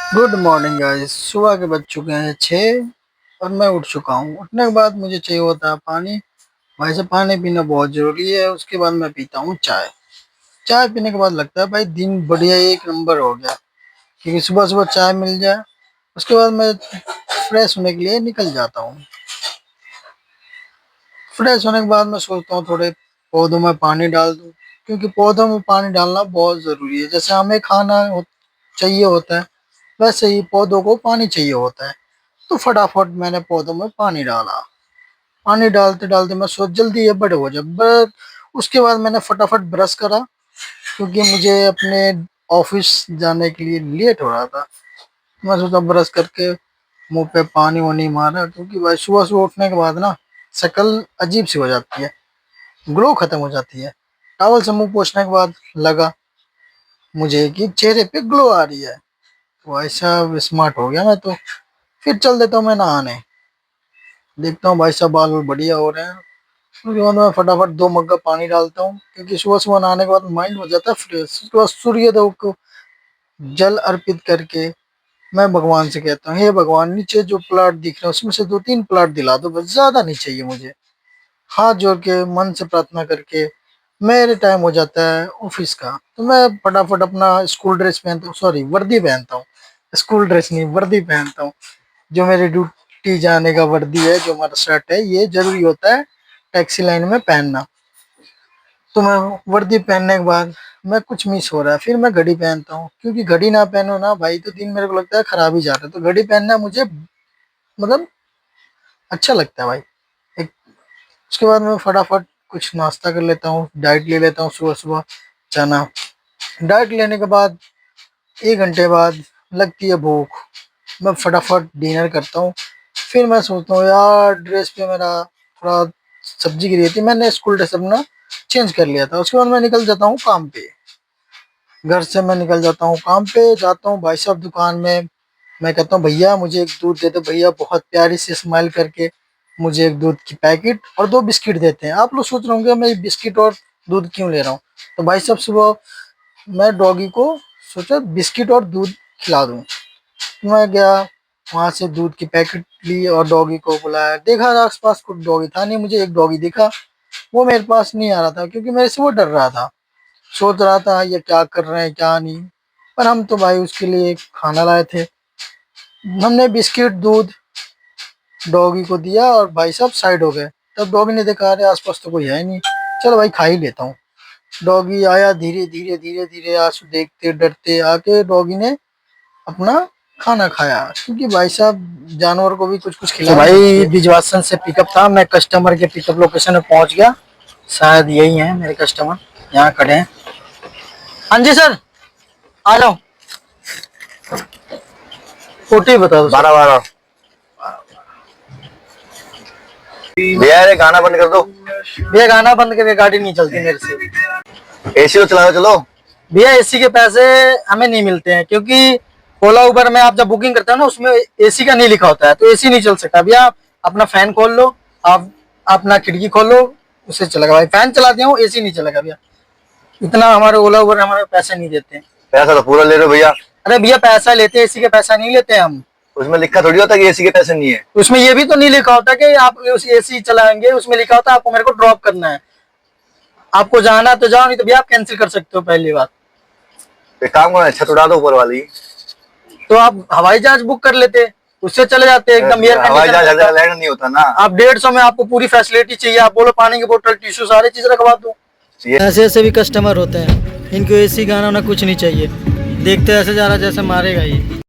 Good morning guys. सुबह के बज चुके हैं 6 और मैं उठ चुका हूँ। उठने के बाद मुझे चाहिए होता है पानी। भाई से पानी पीना बहुत जरूरी है। उसके बाद मैं पीता हूँ चाय। चाय पीने के बाद लगता है भाई दिन बढ़िया एक नंबर हो गया, क्योंकि सुबह सुबह चाय मिल जाए। उसके बाद मैं फ्रेश होने के लिए निकल जाता हूँ। फ्रेश होने के बाद मैं सोचता हूँ थोड़े पौधों में पानी डाल दूँ, क्योंकि पौधों में पानी डालना बहुत ज़रूरी है। जैसे हमें चाहिए होता है, वैसे ही पौधों को पानी चाहिए होता है। तो फटाफट मैंने पौधों में पानी डाला। पानी डालते डालते मैं सोच जल्दी ये बड़े हो जाए, बट उसके बाद मैंने फटाफट ब्रश करा, क्योंकि मुझे अपने ऑफिस जाने के लिए लेट हो रहा था। मैं सोचा ब्रश करके मुंह पे पानी वानी मारा, क्योंकि भाई सुबह सुबह उठने के बाद ना शक्ल अजीब सी हो जाती है, ग्लो खत्म हो जाती है। टॉवल से मुंह पोंछने के बाद लगा मुझे कि चेहरे पे ग्लो आ रही है। तो ऐसा स्मार्ट हो गया मैं तो। फिर चल देता हूँ मैं नहाने। देखता हूँ भाई साहब बाल वाल बढ़िया हो रहे हैं। उसके बाद मैं फटाफट 2 मग्गा पानी डालता हूँ, क्योंकि सुबह सुबह नहाने के बाद माइंड हो जाता है फ्रेश। उसके बाद सूर्यदेव को जल अर्पित करके मैं भगवान से कहता हूँ, हे भगवान, नीचे जो प्लाट दिख रहा है उसमें से 2-3 प्लाट दिला दो, बस ज्यादा नहीं चाहिए मुझे। हाथ जोड़ के मन से प्रार्थना करके मेरे टाइम हो जाता है ऑफिस का। तो मैं फटाफट अपना स्कूल ड्रेस पहनता हूँ, सॉरी वर्दी पहनता हूँ। स्कूल ड्रेस नहीं, वर्दी पहनता हूँ। जो मेरी ड्यूटी जाने का वर्दी है, जो हमारा शर्ट है, ये जरूरी होता है टैक्सी लाइन में पहनना। तो मैं वर्दी पहनने के बाद मैं कुछ मिस हो रहा है, फिर मैं घड़ी पहनता हूँ, क्योंकि घड़ी ना पहनो ना भाई तो दिन मेरे को लगता है खराब ही जा रहा है। तो घड़ी पहनना मुझे मतलब अच्छा लगता है भाई। एक उसके बाद मैं फटाफट कुछ नाश्ता कर लेता हूँ, डाइट ले लेता हूँ सुबह सुबह, चना। डाइट लेने के बाद 1 घंटे बाद लगती है भूख। मैं फटाफट डिनर करता हूँ। फिर मैं सोचता हूँ यार ड्रेस पे मेरा थोड़ा सब्जी गिरी थी, मैंने स्कूल ड्रेस अपना चेंज कर लिया था। उसके बाद मैं निकल जाता हूँ काम पे। घर से मैं निकल जाता हूँ काम पे, जाता हूँ भाई साहब दुकान में। मैं कहता हूँ भैया मुझे एक दूध दे दो। भैया बहुत प्यारी सी स्माइल करके मुझे एक दूध की पैकेट और 2 बिस्किट देते हैं। आप लोग सोच रहे होंगे मैं बिस्किट और दूध क्यों ले रहा हूँ। तो भाई साहब सुबह मैं डॉगी को सोचा बिस्किट और दूध खिला दूँ। मैं गया, वहां से दूध की पैकेट ली और डॉगी को बुलाया। देखा आसपास कुछ डॉगी था नहीं, मुझे एक डॉगी दिखा। वो मेरे पास नहीं आ रहा था, क्योंकि मेरे से वो डर रहा था। सोच रहा था ये क्या कर रहे हैं क्या नहीं। पर हम तो भाई उसके लिए खाना लाए थे। हमने बिस्किट दूध डॉगी को दिया और भाई साहब साइड हो गए। तब डॉगी ने देखा अरे आसपास तो कोई है नहीं, चलो भाई खा ही लेता हूँ। डॉगी आया, धीरे धीरे धीरे धीरे आंसू देखते डरते आके डॉगी ने अपना खाना खाया, क्योंकि भाई साहब जानवर को भी कुछ कुछ खिला। तो भाई बिजवासन से पिकअप था, मैं कस्टमर के पिकअप लोकेशन में पहुंच गया। शायद यही है मेरे कस्टमर, यहाँ खड़े हैं। हाँ जी सर, आ जाओ। ओटी बता दो। 12-12 भैया ये गाना बंद कर दो। भैया गाना बंद करके गाड़ी नहीं चलती मेरे से। एसी तो चलाओ चलो। भैया एसी के पैसे हमें नहीं मिलते हैं, क्योंकि ओला उबर में आप जब बुकिंग करते हो ना उसमें एसी का नहीं लिखा होता है, तो एसी नहीं चल सकता। भैया आप अपना फैन खोल लो, आप अपना खिड़की खोल लो, उससे चलेगा भाई। फैन चला दिया हूँ, एसी नहीं चलेगा भैया। इतना हमारे ओला उबर हमारे पैसे नहीं देते हैं। पैसा तो पूरा ले रहे हो भैया। अरे भैया पैसा लेते हैं, एसी के पैसा नहीं लेते हम। उसमें लिखा थोड़ी होता कि एसी के पैसे नहीं है। उसमें ये भी तो नहीं लिखा होता कि आप उस एसी चलाएंगे, उसमें लिखा होता है आपको मेरे को ड्रॉप करना है। आपको जाना तो जाओ, नहीं तो भैया आप कैंसिल कर सकते हो पहली बात। एक काम करो, छत उड़ा दो ऊपर वाली। तो आप हवाई जहाज बुक कर लेते, उससे चले जाते एकदम एयर हवाई जहाज कंडीशन। लैंड नहीं होता ना। आप 150 में आपको पूरी फैसिलिटी चाहिए, आप बोलो पानी की बोतल टिश्यू सारी चीज रखवा दूं। ऐसे ऐसे भी कस्टमर होते हैं, इनको एसी गाना ना कुछ नहीं चाहिए। देखते ऐसे जा रहा जैसे मारेगा ये।